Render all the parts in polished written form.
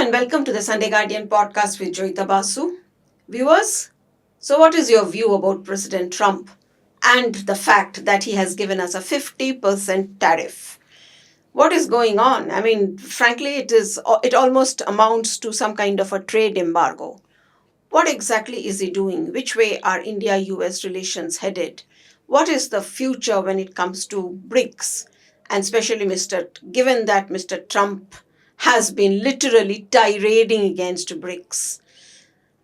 and welcome to the Sunday Guardian podcast with Joyeeta Basu. Viewers, so what is your view about President Trump and the fact that he has given us a 50% tariff? What is going on? I mean, frankly, it almost amounts to some kind of a trade embargo. What exactly is he doing? Which way are India US relations headed? What is the future when it comes to BRICS? And especially given that Mr. Trump has been literally tirading against BRICS.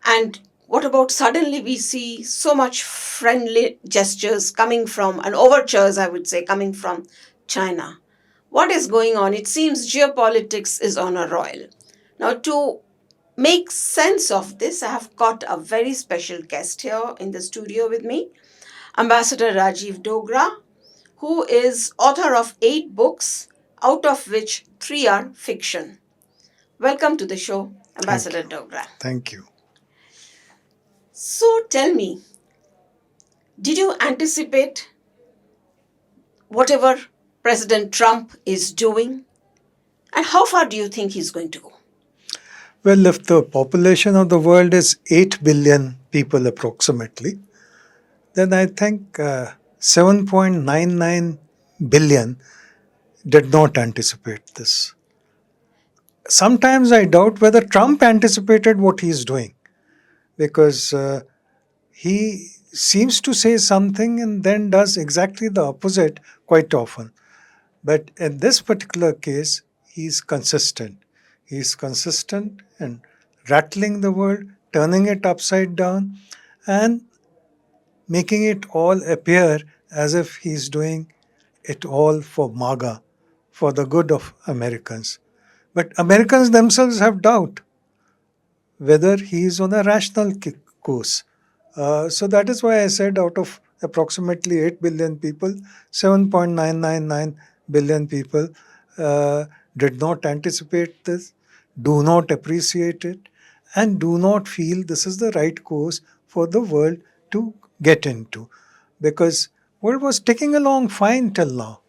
And what about suddenly we see so much friendly gestures coming from, and overtures, I would say, coming from China? What is going on? It seems geopolitics is on a roll. Now, to make sense of this, I have got a very special guest here in the studio with me, Ambassador Rajiv Dogra, who is author of 8 books, out of which 3 are fiction. Welcome to the show, Ambassador Dogra. Thank you. So tell me, did you anticipate whatever President Trump is doing? And how far do you think he's going to go? Well, if the population of the world is 8 billion people approximately, then I think 7.99 billion did not anticipate this. Sometimes I doubt whether Trump anticipated what he's doing because he seems to say something and then does exactly the opposite quite often. But in this particular case, he's consistent. He's consistent in rattling the world, turning it upside down, and making it all appear as if he's doing it all for MAGA, for the good of Americans. But Americans themselves have doubt whether he is on a rational course. So that is why I said out of approximately 8 billion people, 7.999 billion people did not anticipate this, do not appreciate it, and do not feel this is the right course for the world to get into. Because world was ticking along fine till now.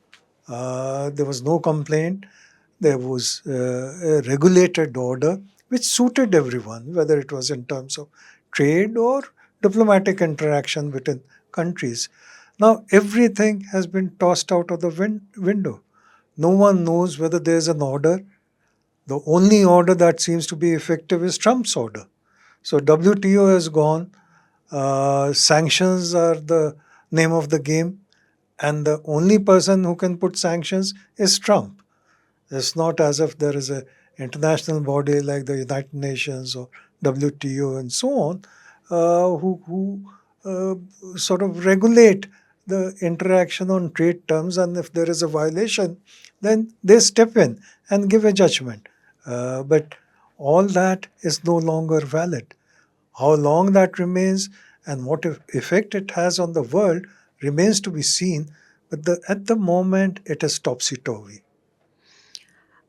There was no complaint. There was a regulated order which suited everyone, whether it was in terms of trade or diplomatic interaction between countries. Now, everything has been tossed out of the window. No one knows whether there's an order. The only order that seems to be effective is Trump's order. So WTO has gone. Sanctions are the name of the game. And the only person who can put sanctions is Trump. It's not as if there is an international body like the United Nations or WTO and so on who sort of regulate the interaction on trade terms. And if there is a violation, then they step in and give a judgment. But all that is no longer valid. How long that remains and what effect it has on the world remains to be seen. But at the moment, it is topsy-turvy.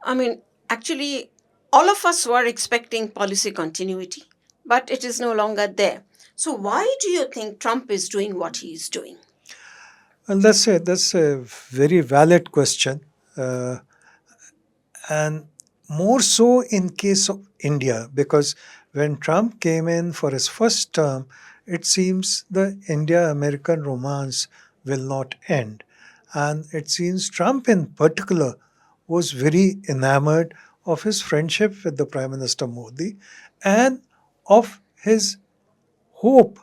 I mean, actually, all of us were expecting policy continuity, but it is no longer there. So, why do you think Trump is doing what he is doing? Well, that's a very valid question. And more so in case of India, because when Trump came in for his first term, it seems the India-American romance will not end. And it seems Trump in particular was very enamored of his friendship with the Prime Minister Modi and of his hope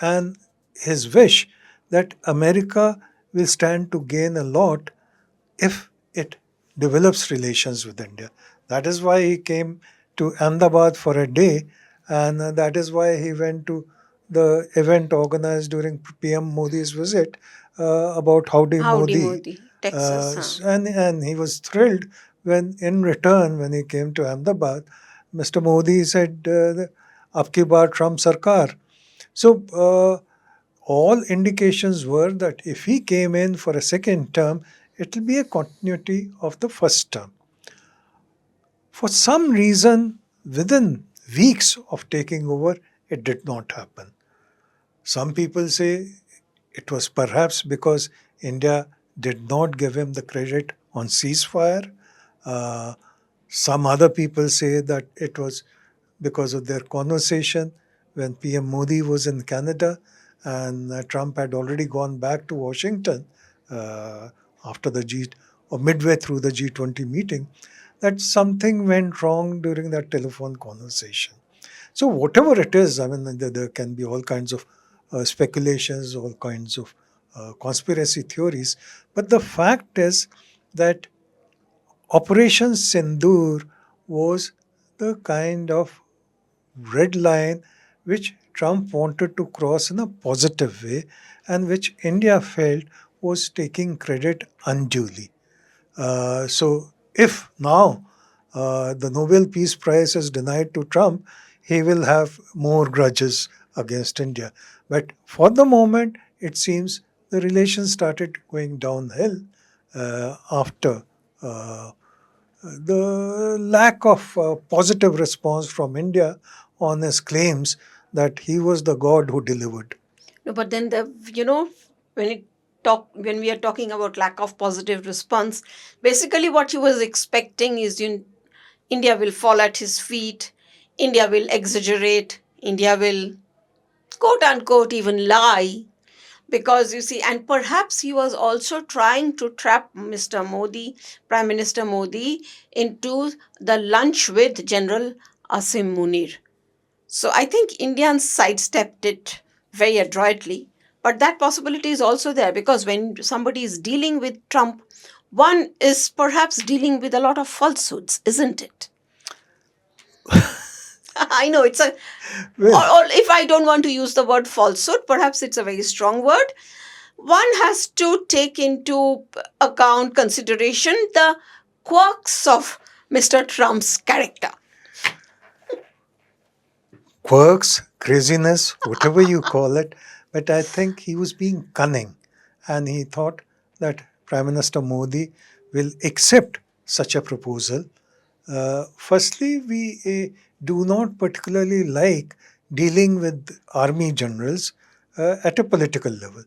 and his wish that America will stand to gain a lot if it develops relations with India. That is why he came to Ahmedabad for a day, and that is why he went to the event organized during PM Modi's visit about Howdy Howdy Modi. Modi, Texas. And he was thrilled when, in return, when he came to Ahmedabad, Mr. Modi said, "Abki baar Trump Sarkar." So all indications were that if he came in for a second term, it will be a continuity of the first term. For some reason, within weeks of taking over, it did not happen. Some people say it was perhaps because India did not give him the credit on ceasefire. Some other people say that it was because of their conversation when PM Modi was in Canada and Trump had already gone back to Washington uh, after the G or midway through the G20 meeting, that something went wrong during that telephone conversation. So, whatever it is, I mean, there can be all kinds of speculations, all kinds of conspiracy theories. But the fact is that Operation Sindoor was the kind of red line which Trump wanted to cross in a positive way and which India felt was taking credit unduly. So, if now the Nobel Peace Prize is denied to Trump, he will have more grudges against India. But for the moment, it seems the relations started going downhill after uh, the lack of positive response from India on his claims that he was the God who delivered. No, but then when when we are talking about lack of positive response, basically what he was expecting is India will fall at his feet, India will exaggerate, India will quote unquote even lie, because you see, and perhaps he was also trying to trap Mr. Modi, Prime Minister Modi, into the lunch with General Asim Munir. So I think Indians sidestepped it very adroitly. But that possibility is also there, because when somebody is dealing with Trump, one is perhaps dealing with a lot of falsehoods, isn't it? I know it's a, Well, or if I don't want to use the word falsehood, perhaps it's a very strong word. One has to take into account consideration the quirks of Mr. Trump's character. quirks, craziness, whatever you call it, but I think he was being cunning and he thought that Prime Minister Modi will accept such a proposal. Firstly, we do not particularly like dealing with army generals at a political level.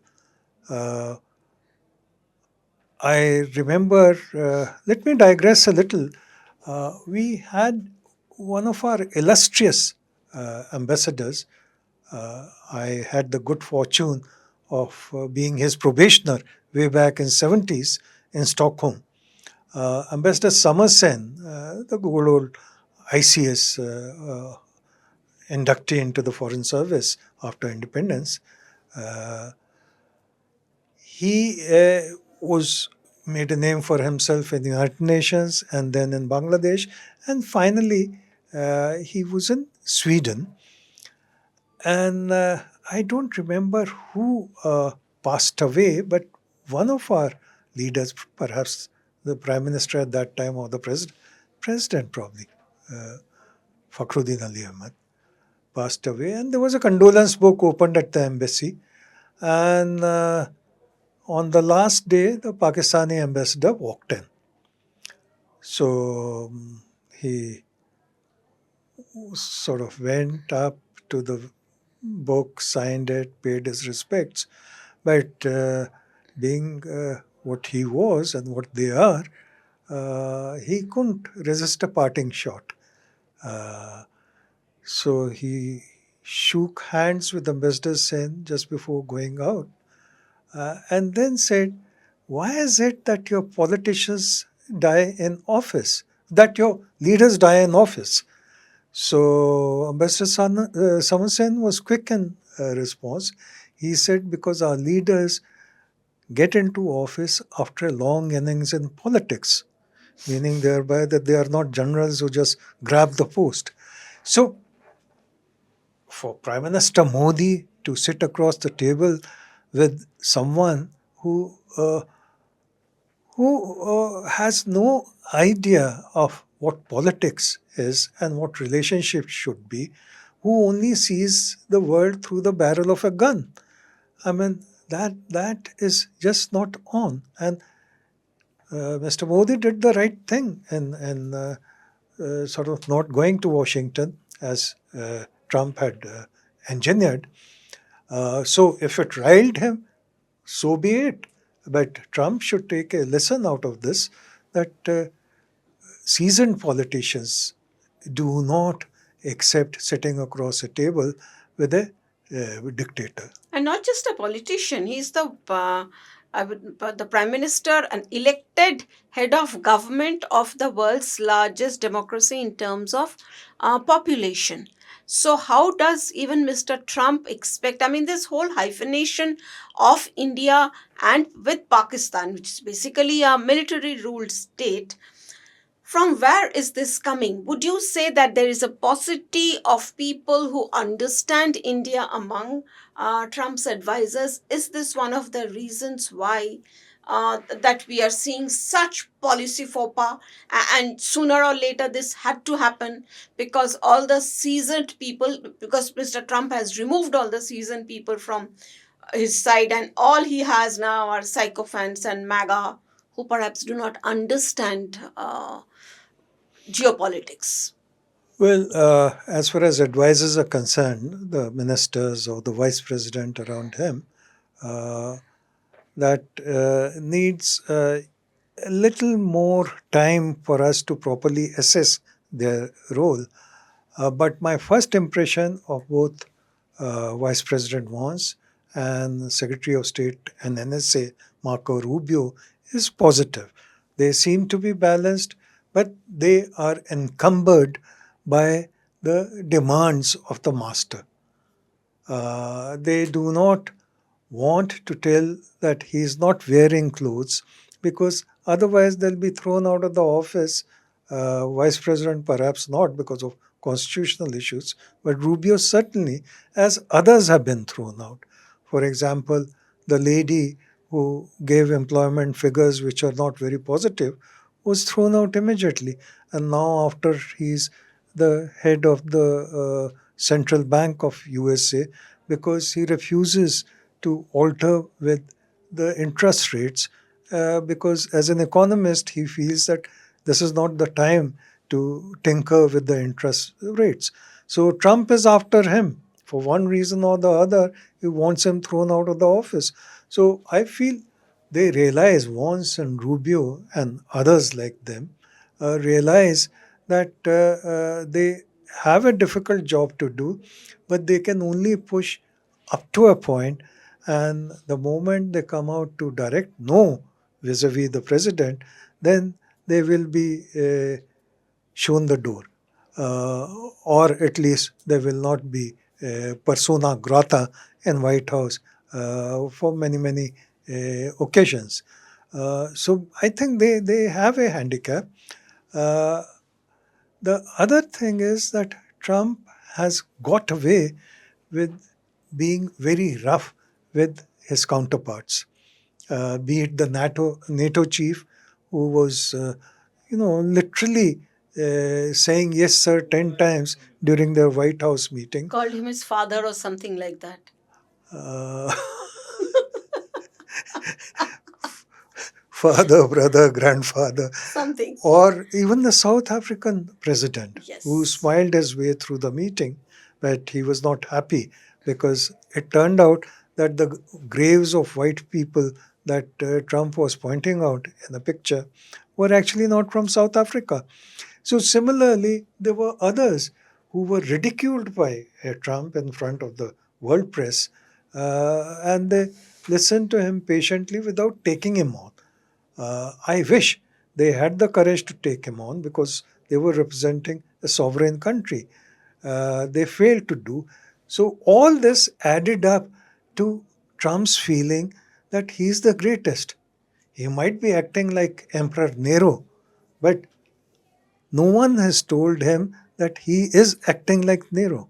Uh, I remember, let me digress a little. We had one of our illustrious ambassadors. I had the good fortune of being his probationer way back in 70s in Stockholm. Ambassador Summersen, the good old ICS inductee into the Foreign Service after independence, uh, he was made a name for himself in the United Nations and then in Bangladesh, and finally he was in Sweden. And I don't remember who passed away, but one of our leaders, perhaps the prime minister at that time or the president probably, Fakhruddin Ali Ahmad, passed away. And there was a condolence book opened at the embassy. And on the last day, the Pakistani ambassador walked in. So he sort of went up to the book, signed it, paid his respects. But being what he was and what they are, he couldn't resist a parting shot. Uh, so he shook hands with Ambassador Sen just before going out and then said, "Why is it that your politicians die in office? That your leaders die in office?" So Ambassador Samusen was quick in response. He said, "Because our leaders get into office after a long innings in politics," meaning thereby that they are not generals who just grab the post. So for Prime Minister Modi to sit across the table with someone who has no idea of what politics is and what relationships should be, who only sees the world through the barrel of a gun. I mean, that is just not on. And Mr. Modi did the right thing in sort of not going to Washington as Trump had engineered. So if it riled him, so be it. But Trump should take a lesson out of this that seasoned politicians do not accept sitting across a table with a dictator. And not just a politician, he's the prime minister, an elected head of government of the world's largest democracy in terms of population. So how does even Mr. Trump expect, I mean, this whole hyphenation of India and with Pakistan, which is basically a military ruled state, from where is this coming? Would you say that there is a paucity of people who understand India among Trump's advisors? Is this one of the reasons why that we are seeing such policy faux pas? And sooner or later, this had to happen because all the seasoned people, because Mr. Trump has removed all the seasoned people from his side, and all he has now are sycophants and MAGA who perhaps do not understand geopolitics. Well, as far as advisors are concerned, the ministers or the vice president around him, uh, that needs a little more time for us to properly assess their role. But my first impression of both Vice President Vance and Secretary of State and NSA Marco Rubio is positive. They seem to be balanced, but they are encumbered by the demands of the master. They do not want to tell that he is not wearing clothes because otherwise they'll be thrown out of the office. Vice President, perhaps not because of constitutional issues, but Rubio certainly, as others have been thrown out. For example, the lady who gave employment figures which are not very positive was thrown out immediately. And now, after he's the head of the central bank of USA, because he refuses to alter with the interest rates, because as an economist he feels that this is not the time to tinker with the interest rates. So Trump is after him for one reason or the other. He wants him thrown out of the office. So I feel they realize, Vance and Rubio and others like them realize that they have a difficult job to do, but they can only push up to a point, and the moment they come out to direct no vis-a-vis the president, then they will be shown the door, uh, or at least they will not be persona grata in White House for many occasions. So I think they have a handicap. Uh, the other thing is that Trump has got away with being very rough with his counterparts, be it the NATO chief, who was, literally saying yes, sir, 10 times during their White House meeting. Called him his father or something like that. Uh, Father, brother, grandfather, Something. or even the South African president who Yes. smiled his way through the meeting, but he was not happy because it turned out that the graves of white people that Trump was pointing out in the picture were actually not from South Africa. So, similarly, there were others who were ridiculed by Trump in front of the world press, and they listened to him patiently without taking him on. I wish they had the courage to take him on because they were representing a sovereign country. They failed to do. So, all this added up to Trump's feeling that he's the greatest. He might be acting like Emperor Nero, but no one has told him that he is acting like Nero,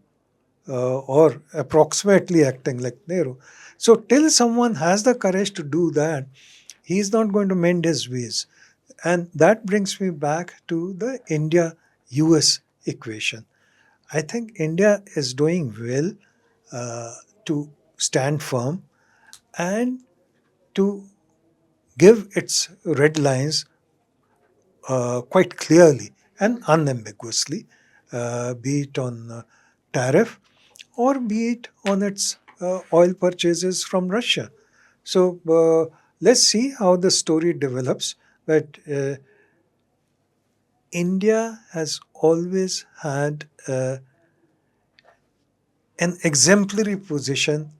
or approximately acting like Nero. So, till someone has the courage to do that, he's not going to mend his ways. And that brings me back to the India US equation. I think India is doing well to stand firm and to give its red lines quite clearly and unambiguously, be it on tariff or be it on its oil purchases from Russia. So let's see how the story develops. But India has always had an exemplary position,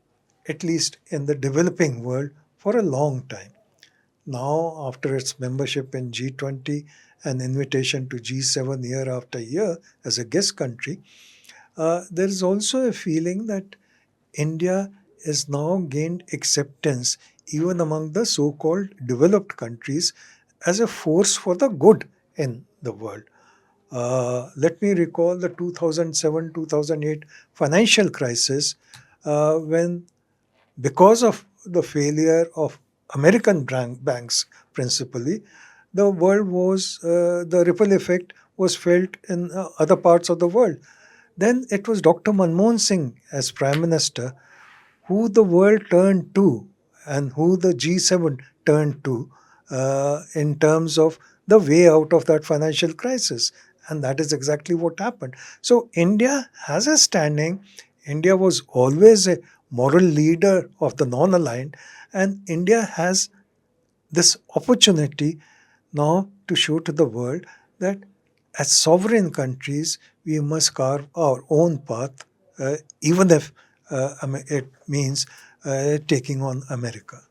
at least in the developing world, for a long time. Now, after its membership in G20 and invitation to G7 year after year as a guest country, there is also a feeling that India has now gained acceptance even among the so called developed countries as a force for the good in the world. Let me recall the 2007 2008 financial crisis when, because of the failure of American banks principally, the world was, the ripple effect was felt in other parts of the world. Then it was Dr. Manmohan Singh as Prime Minister who the world turned to and who the G7 turned to in terms of the way out of that financial crisis. And that is exactly what happened. So India has a standing. India was always a moral leader of the non aligned, and India has this opportunity now to show to the world that as sovereign countries, we must carve our own path, even if it means taking on America.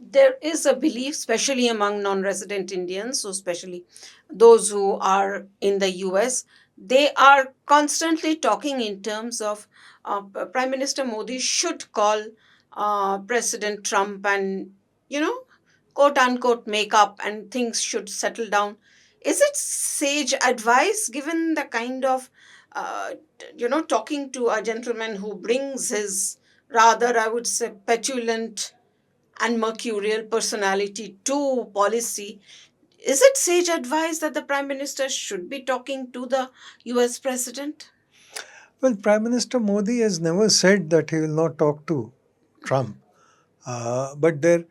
There is a belief, especially among non resident Indians, so especially those who are in the US, they are constantly talking in terms of Prime Minister Modi should call President Trump and, you know, quote unquote, make up and things should settle down. Is it sage advice given the kind of, talking to a gentleman who brings his rather, I would say, petulant and mercurial personality to policy? Is it sage advice that the Prime Minister should be talking to the US President? Well, Prime Minister Modi has never said that he will not talk to Trump. But there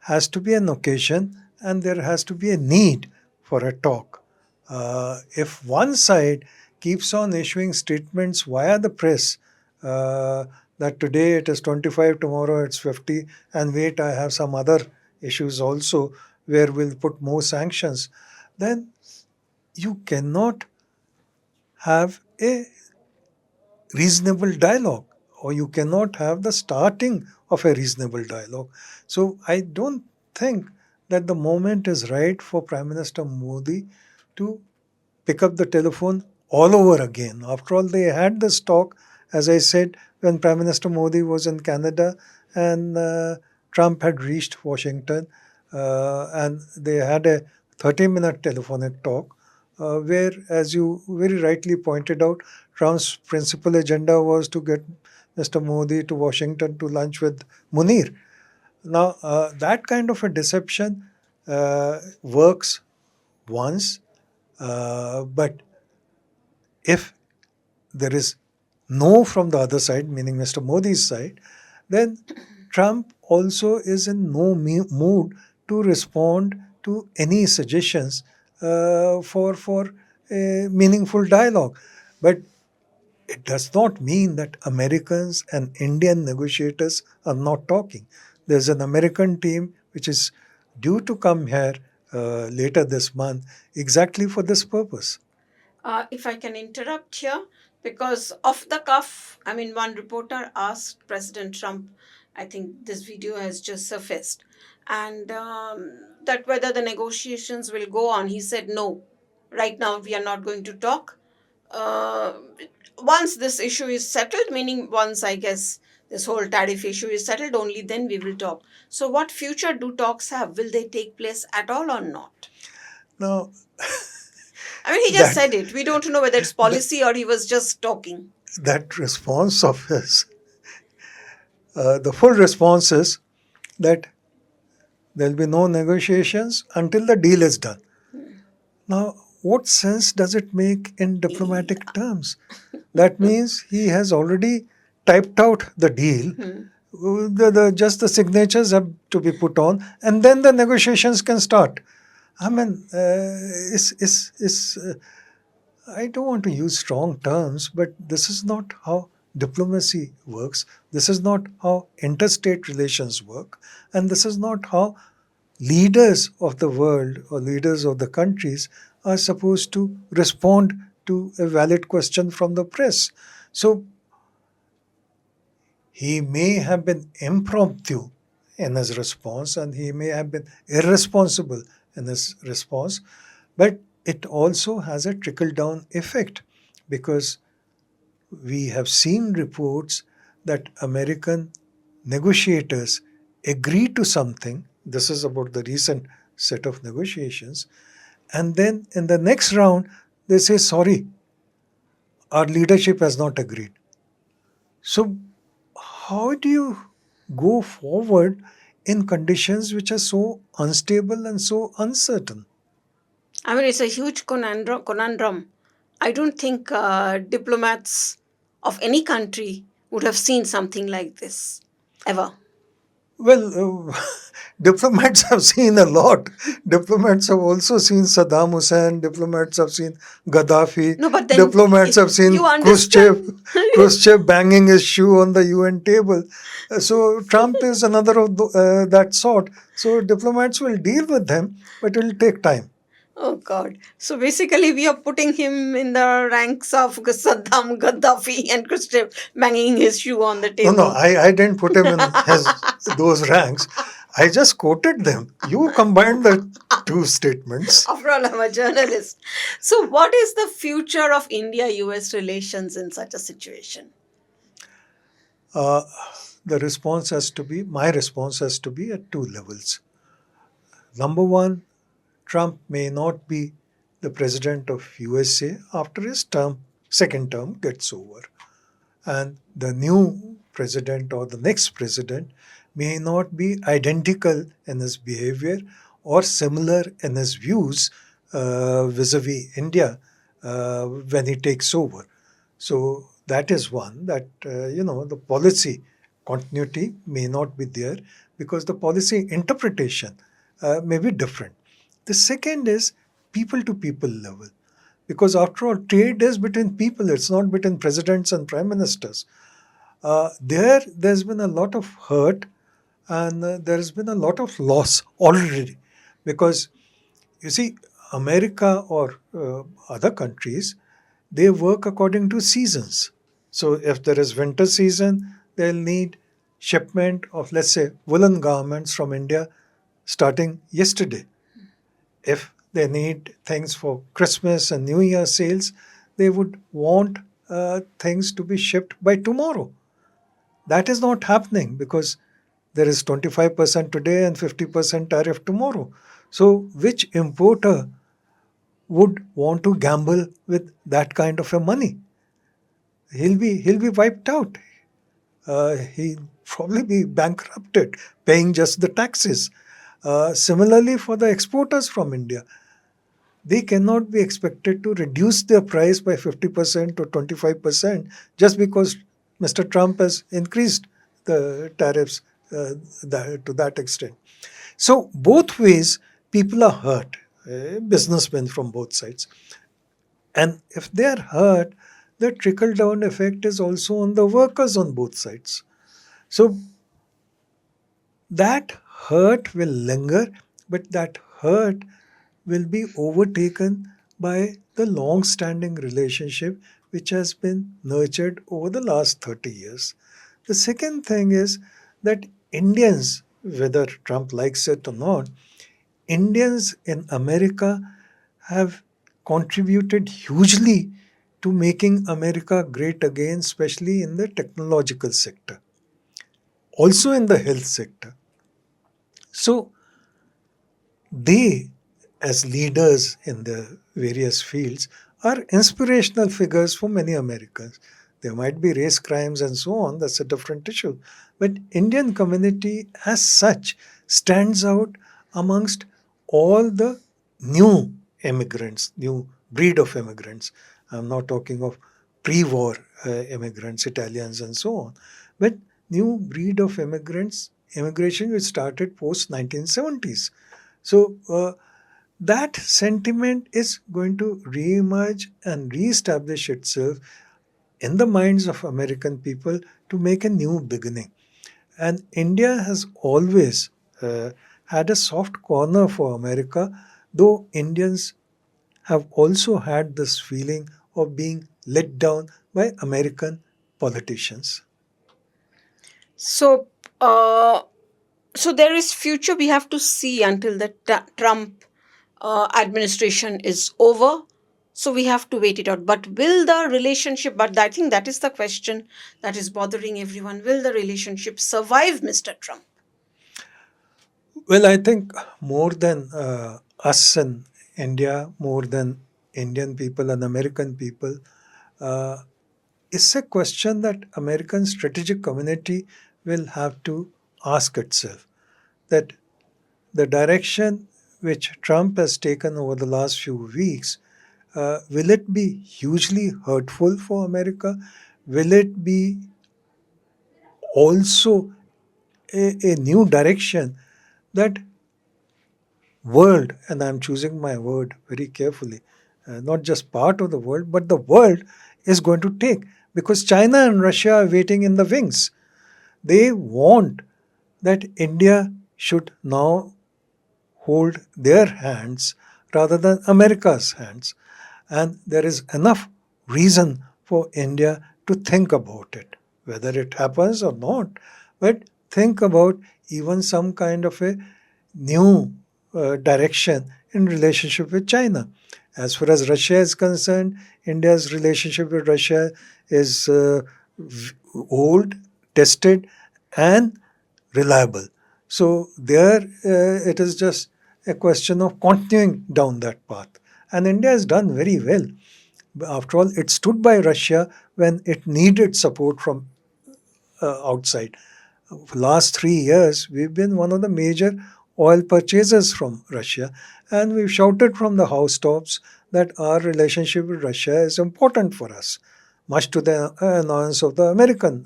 has to be an occasion and there has to be a need for a talk. If one side keeps on issuing statements via the press that today it is 25, tomorrow it's 50, and wait, I have some other issues also where we'll put more sanctions, then you cannot have a reasonable dialogue, or you cannot have the starting of a reasonable dialogue. So I don't think that the moment is right for Prime Minister Modi to pick up the telephone all over again. After all, they had this talk, as I said, when Prime Minister Modi was in Canada and Trump had reached Washington, and they had a 30-minute telephonic talk where, as you very rightly pointed out, Trump's principal agenda was to get Mr. Modi to Washington to lunch with Munir. Now, that kind of a deception works once, but if there is no from the other side, meaning Mr. Modi's side, then Trump also is in no mood to respond to any suggestions for a meaningful dialogue. But it does not mean that Americans and Indian negotiators are not talking. There's an American team which is due to come here later this month exactly for this purpose. If I can interrupt here, because off the cuff, I mean, one reporter asked President Trump, I think this video has just surfaced, and that whether the negotiations will go on. He said, no, right now we are not going to talk. Uh, Once this issue is settled, meaning once, I guess, this whole tariff issue is settled, only then we will talk. So, what future do talks have? Will they take place at all or not? Now, I mean, he just that, said it. We don't know whether it's that, policy or he was just talking. that response of his, the full response is that there'll be no negotiations until the deal is done. Now, what sense does it make in diplomatic terms? That means he has already typed out the deal. Just the signatures have to be put on, and then the negotiations can start. I mean, I don't want to use strong terms, but this is not how diplomacy works. This is not how interstate relations work. And this is not how leaders of the world or leaders of the countries are supposed to respond to a valid question from the press. So he may have been impromptu in his response and he may have been irresponsible in his response, but it also has a trickle down effect because we have seen reports that American negotiators agree to something. This is about the recent set of negotiations. And then in the next round, they say, sorry, our leadership has not agreed. So, how do you go forward in conditions which are so unstable and so uncertain? I mean, it's a huge conundrum. I don't think diplomats of any country would have seen something like this ever. Well, diplomats have seen a lot. Diplomats have also seen Saddam Hussein. Diplomats have seen Gaddafi. No, but then Diplomats have you seen Khrushchev. understand. Khrushchev banging his shoe on the UN table. So Trump is another of that sort. So diplomats will deal with him, but it will take time. Oh God. So basically, we are putting him in the ranks of Saddam, Gaddafi, and Khrushchev banging his shoe on the No, no, table. I didn't put him in his those ranks. I just quoted them. You combined the two statements. After all, I'm a journalist. So, what is the future of India US relations in such a situation? Uh, the response has to be, my response has to be at two levels. Number one, Trump may not be the president of USA after his second term gets over. And the new president or the next president may not be identical in his behavior or similar in his views vis-a-vis India when he takes over. So that is one that the policy continuity may not be there because the policy interpretation may be different. The second is people to people level because after all trade is between people, it's not between presidents and prime ministers. There's been a lot of hurt and there's been a lot of loss already because you see America or other countries, they work according to seasons. So if there is winter season, they'll need shipment of, let's say, woolen garments from India starting yesterday. If they need things for Christmas and New Year sales, they would want things to be shipped by tomorrow. That is not happening because there is 25% today and 50% tariff tomorrow. So, which importer would want to gamble with that kind of a money? He'll be wiped out. He'll probably be bankrupted, paying just the taxes. Similarly, for the exporters from India, they cannot be expected to reduce their price by 50% or 25% just because Mr. Trump has increased the tariffs to that extent. So, both ways, people are hurt, businessmen from both sides. And if they are hurt, the trickle down effect is also on the workers on both sides. So, that hurt will linger, but that hurt will be overtaken by the long standing relationship which has been nurtured over the last 30 years. The second thing is that Indians, whether Trump likes it or not, Indians in America have contributed hugely to making America great again, especially in the technological sector, also in the health sector. So, they, as leaders in the various fields, are inspirational figures for many Americans. There might be race crimes and so on, that's a different issue. But Indian community as such stands out amongst all the new immigrants, new breed of immigrants. I'm not talking of pre-war immigrants, Italians and so on, but new breed of immigrants, immigration which started post 1970s. So that sentiment is going to reemerge and reestablish itself in the minds of American people to make a new beginning. And India has always had a soft corner for America, though Indians have also had this feeling of being let down by American politicians. So, uh, so there is future we have to see until the Trump administration is over. So we have to wait it out. But will the relationship? But I think that is the question that is bothering everyone. Will the relationship survive, Mr. Trump? Well, I think more than us in India, more than Indian people and American people, uh, it's a question that American strategic community will have to ask itself. That the direction which Trump has taken over the last few weeks, will it be hugely hurtful for America? Will it be also a new direction that world, and I'm choosing my word very carefully, not just part of the world, but the world is going to take? Because China and Russia are waiting in the wings. They want that India should now hold their hands rather than America's hands. And there is enough reason for India to think about it, whether it happens or not. But think about even some kind of a new direction in relationship with China. As far as Russia is concerned, India's relationship with Russia is old, tested, and reliable. So there, it is just a question of continuing down that path. And India has done very well. After all, it stood by Russia when it needed support from outside. For last 3 years, we've been one of the major oil purchasers from Russia, and we've shouted from the housetops that our relationship with Russia is important for us, much to the annoyance of the American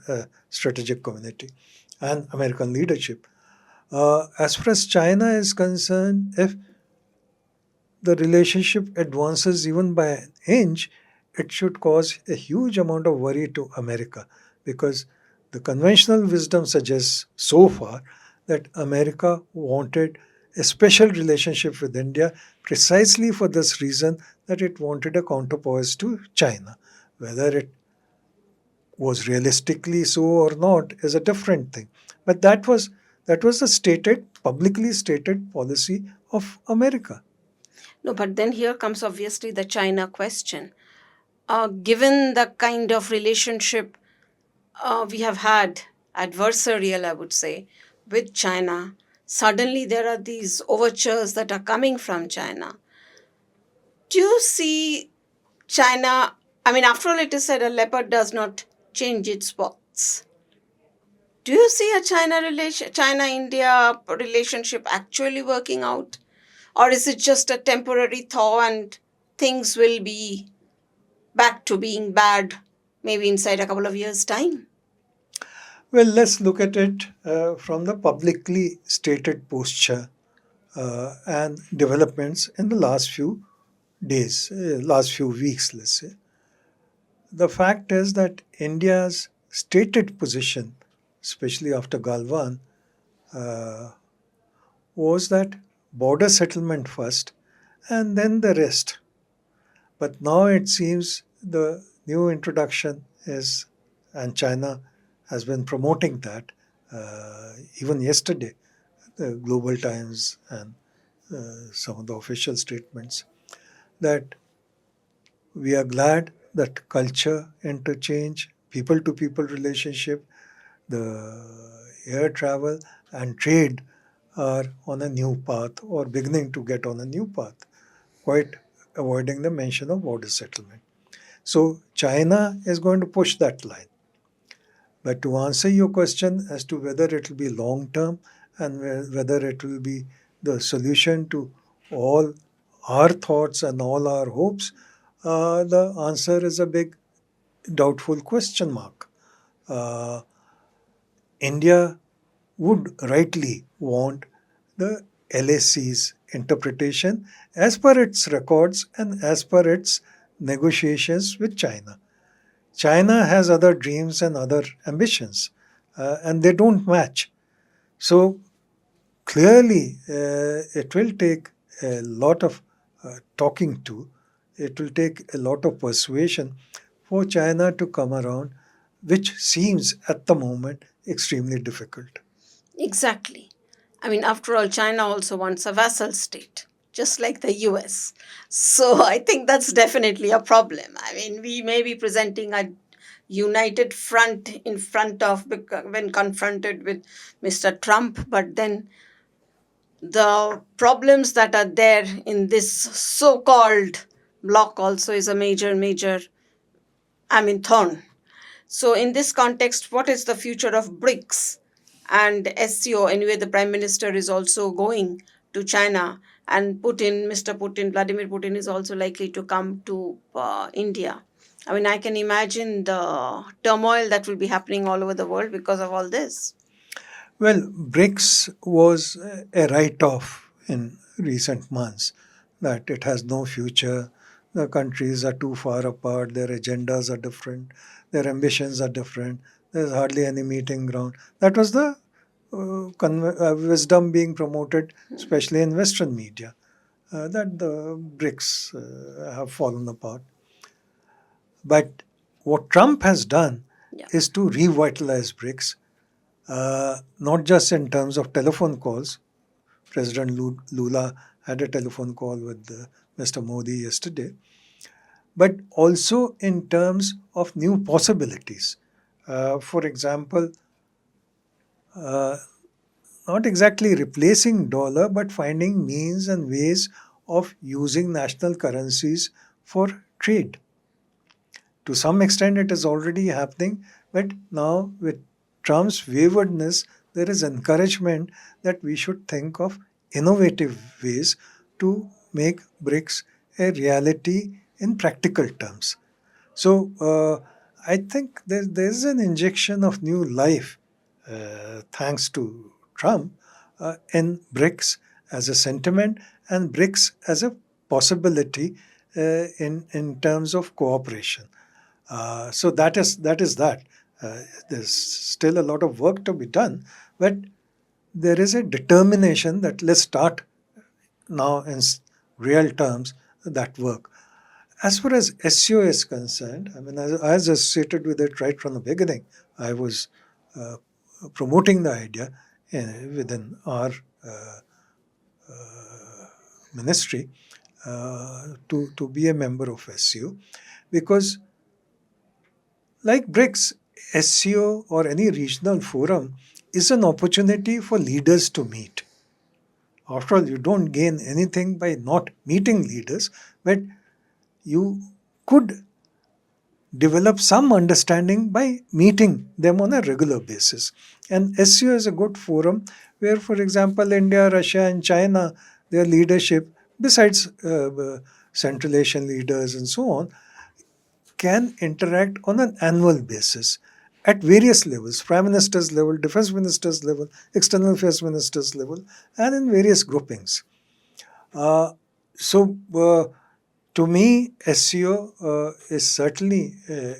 strategic community and American leadership. As far as China is concerned, if the relationship advances even by an inch, it should cause a huge amount of worry to America, because the conventional wisdom suggests so far that America wanted a special relationship with India precisely for this reason, that it wanted a counterpoise to China. Whether it was realistically so or not is a different thing. But that was the stated, publicly stated policy of America. No, but then here comes obviously the China question. Given the kind of relationship we have had, adversarial, I would say, with China, suddenly there are these overtures that are coming from China. Do you see China? I mean, after all, it is said a leopard does not change its spots. Do you see a China India relationship actually working out? Or is it just a temporary thaw and things will be back to being bad maybe inside a couple of years' time? Well, let's look at it from the publicly stated posture and developments in the last few days, last few weeks, let's say. The fact is that India's stated position, especially after Galwan, uh, was that border settlement first and then the rest. But now it seems the new introduction is, and China has been promoting that even yesterday, the Global Times and some of the official statements, that we are glad that culture interchange, people to people relationship, the air travel, and trade are on a new path or beginning to get on a new path, quite avoiding the mention of border settlement. So China is going to push that line. But to answer your question as to whether it will be long term and whether it will be the solution to all our thoughts and all our hopes, the answer is a big doubtful question mark. Uh, India would rightly want the LAC's interpretation as per its records and as per its negotiations with China. China has other dreams and other ambitions, and they don't match. So clearly, it will take a lot of talking to. It will take a lot of persuasion for China to come around, which seems at the moment extremely difficult. Exactly. I mean, after all, China also wants a vassal state, just like the US. So I think that's definitely a problem. I mean, we may be presenting a united front in front of when confronted with Mr. Trump, but then the problems that are there in this so-called bloc also is a major, I mean, thorn. So in this context, what is the future of BRICS and SCO? Anyway, the Prime Minister is also going to China, and Mr. Putin, Vladimir Putin, is also likely to come to India. I mean, I can imagine the turmoil that will be happening all over the world because of all this. Well, BRICS was a write off in recent months, that it has no future. The countries are too far apart, their agendas are different, their ambitions are different, there's hardly any meeting ground. That was the wisdom being promoted, especially in Western media, that the BRICS have fallen apart. But what Trump has done Yeah. is to revitalize BRICS, not just in terms of telephone calls. President Lula had a telephone call with Mr. Modi yesterday, but also in terms of new possibilities. For example, uh, not exactly replacing dollar, but finding means and ways of using national currencies for trade. To some extent, it is already happening, but now with Trump's waywardness, there is encouragement that we should think of innovative ways to make BRICS a reality in practical terms. So I think there's an injection of new life, thanks to Trump, in BRICS as a sentiment and BRICS as a possibility in terms of cooperation. So that is that. There's still a lot of work to be done, but there is a determination that let's start now in real terms that work. As far as SEO is concerned, I mean, as associated with it right from the beginning, I was uh, promoting the idea within our uh, ministry to be a member of SEO, because like BRICS, SEO or any regional forum is an opportunity for leaders to meet. After all, you don't gain anything by not meeting leaders, but you could develop some understanding by meeting them on a regular basis. And SEO is a good forum where, for example, India, Russia, and China, their leadership, besides Central Asian leaders and so on, can interact on an annual basis at various levels: prime minister's level, defense minister's level, external affairs minister's level, and in various groupings. Uh, so, to me, SEO is certainly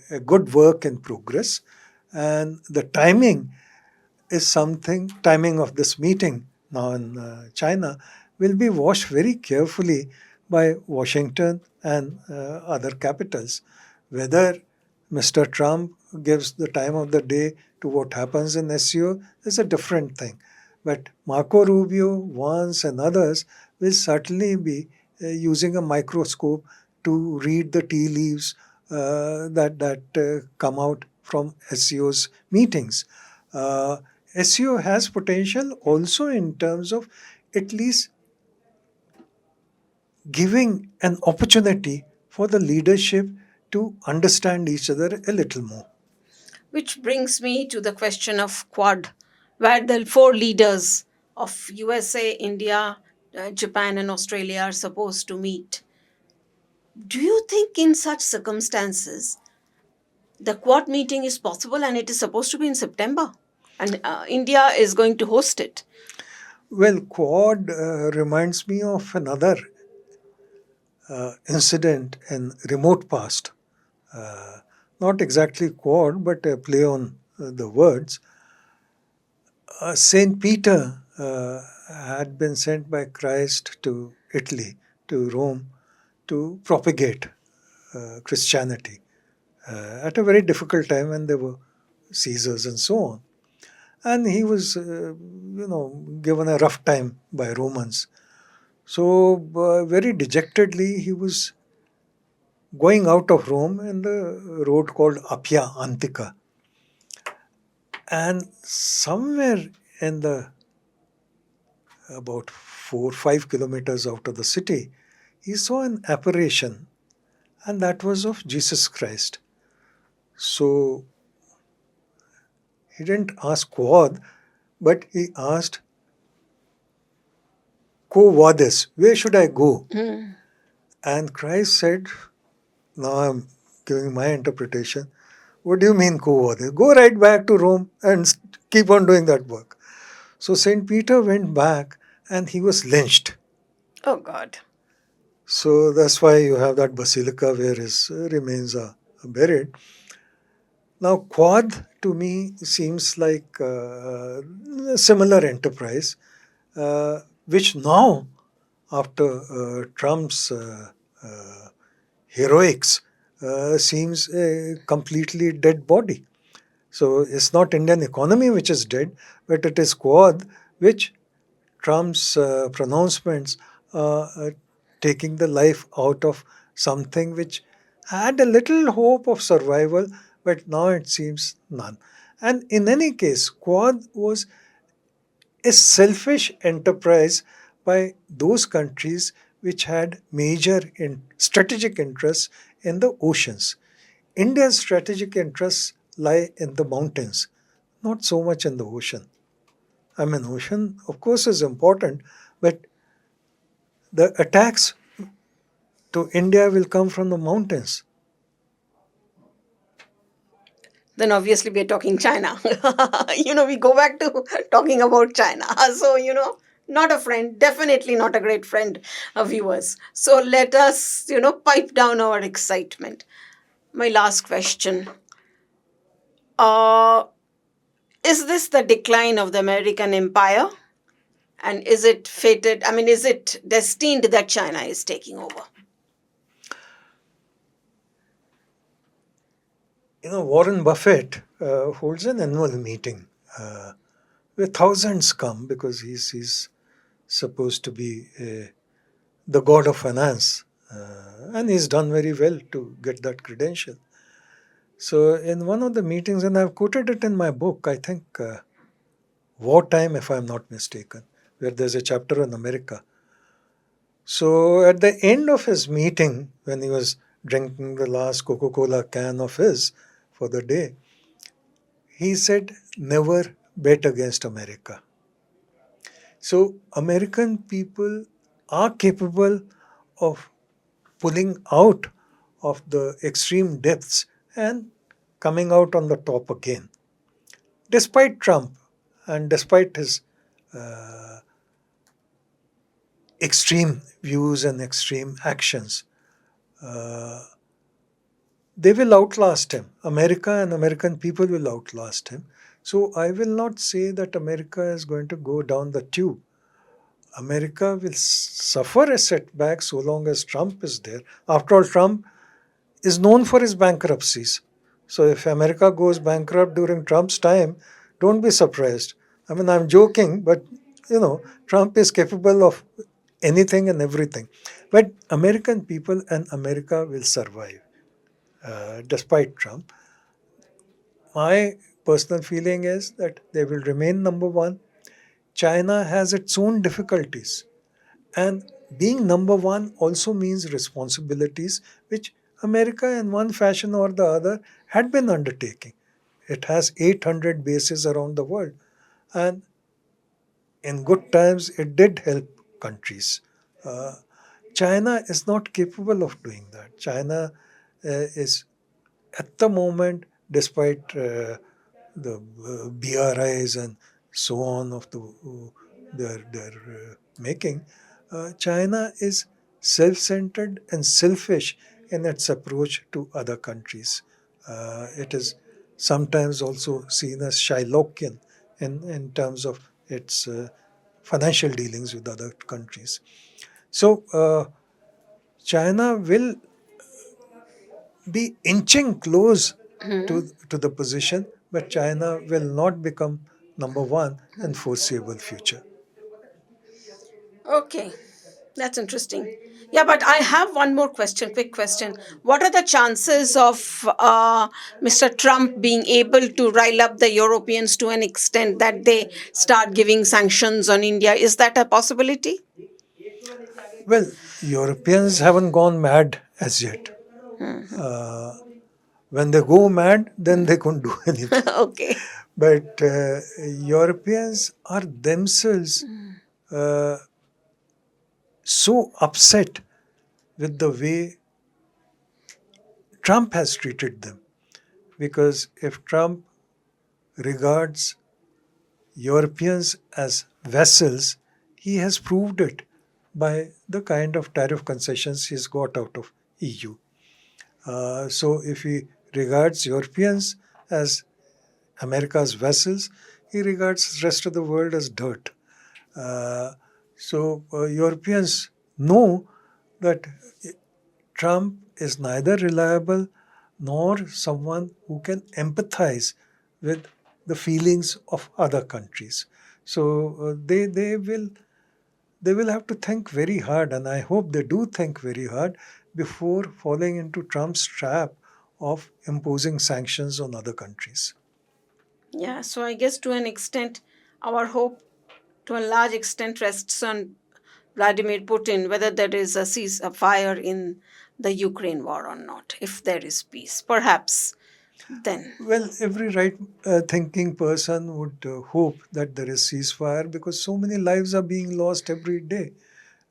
a good work in progress, and the timing of this meeting now in China will be watched very carefully by Washington and other capitals. Whether Mr. Trump gives the time of the day to what happens in SEO is a different thing. But Marco Rubio, Vance, and others will certainly be using a microscope to read the tea leaves that come out from SEO's meetings. Uh, SEO has potential also in terms of at least giving an opportunity for the leadership to understand each other a little more. Which brings me to the question of Quad, where the four leaders of USA, India, Japan, and Australia are supposed to meet. Do you think in such circumstances the Quad meeting is possible, and it is supposed to be in September? And India is going to host it. Well, Quad reminds me of another incident in remote past. Uh, Not exactly Quad, but a play on the words. Saint Peter had been sent by Christ to Italy, to Rome, to propagate Christianity at a very difficult time when there were Caesars and so on. And he was, given a rough time by Romans. So, very dejectedly, he was going out of Rome in the road called Appia Antica. And somewhere in the about 4 5 kilometers out of the city, he saw an apparition, and that was of Jesus Christ. So he didn't ask quod, but he asked, Quo vadis, where should I go? Mm. And Christ said, now I'm giving my interpretation. What do you mean, quo vadis? Go right back to Rome and keep on doing that work. So St. Peter went back and he was lynched. Oh, God. So that's why you have that basilica where his remains are buried. Now, Quad to me seems like a similar enterprise, which now, after Trump's heroics, seems a completely dead body. So it's not Indian economy which is dead, but it is Quad which Trump's pronouncements taking the life out of something which had a little hope of survival, but now it seems none. And in any case, Quad was a selfish enterprise by those countries which had major strategic interests in the oceans. India's strategic interests lie in the mountains, not so much in the ocean. I mean, ocean, of course, is important, but the attacks to India will come from the mountains. Then obviously we're talking China. We go back to talking about China. So, not a friend, definitely not a great friend of viewers. So let us, pipe down our excitement. My last question. Uh, is this the decline of the American empire? And is it fated? I mean, is it destined that China is taking over? Warren Buffett holds an annual meeting where thousands come because he's supposed to be the god of finance. And he's done very well to get that credential. So, in one of the meetings, and I've quoted it in my book, I think Wartime, if I'm not mistaken, where there's a chapter on America. So, at the end of his meeting, when he was drinking the last Coca Cola can of his for the day, he said, Never bet against America. So, American people are capable of pulling out of the extreme depths and coming out on the top again. Despite Trump and despite his extreme views and extreme actions, they will outlast him. America and American people will outlast him. So I will not say that America is going to go down the tube. America will suffer a setback so long as Trump is there. After all, Trump is known for his bankruptcies. So if America goes bankrupt during Trump's time, don't be surprised. I mean, I'm joking, but Trump is capable of anything and everything. But American people and America will survive despite Trump. My personal feeling is that they will remain number one. China has its own difficulties. And being number one also means responsibilities which America, in one fashion or the other, had been undertaking. It has 800 bases around the world. And in good times, it did help countries. Uh, China is not capable of doing that. China is, at the moment, despite the BRIs and so on of their making, China is self-centered and selfish in its approach to other countries. It is sometimes also seen as Shylockian in terms of its financial dealings with other countries. So China will be inching close Hmm. to the position, but China will not become number one in foreseeable future. Okay, that's interesting. Yeah, but I have one more question, quick question. What are the chances of Mr. Trump being able to rile up the Europeans to an extent that they start giving sanctions on India? Is that a possibility? Well, Europeans haven't gone mad as yet. Mhm. When they go mad, then they can't do anything. Okay. But Europeans are themselves uh, so upset with the way Trump has treated them. Because if Trump regards Europeans as vassals, he has proved it by the kind of tariff concessions he's got out of EU. So if he regards Europeans as America's vassals, he regards the rest of the world as dirt. Uh, so Europeans know that Trump is neither reliable nor someone who can empathize with the feelings of other countries. So they will have to think very hard, and I hope they do think very hard before falling into Trump's trap of imposing sanctions on other countries. Yeah, so I guess to an extent, our hope to a large extent rests on Vladimir Putin, whether there is a ceasefire in the Ukraine war or not, if there is peace. Perhaps then. Well, every right thinking person would hope that there is ceasefire because so many lives are being lost every day.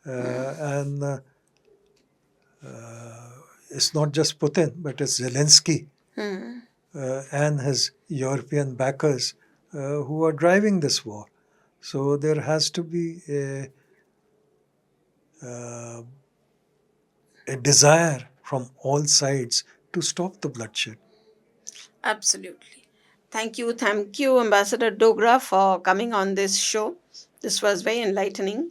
And it's not just Putin, but it's Zelensky Hmm. and his European backers who are driving this war. So there has to be uh, a desire from all sides to stop the bloodshed. Absolutely. Thank you, Ambassador Dogra, for coming on this show. This was very enlightening.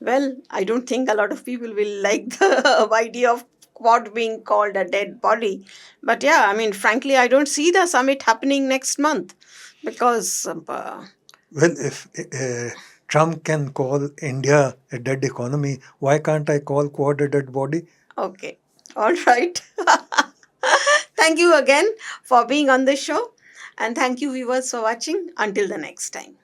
Well, I don't think a lot of people will like the idea of Quad being called a dead body. But yeah, I mean, frankly, I don't see the summit happening next month because, Well, if Trump can call India a dead economy, why can't I call Quad a dead body? okay, all right. Thank you again for being on the show. And thank you, viewers, for watching. Until the next time.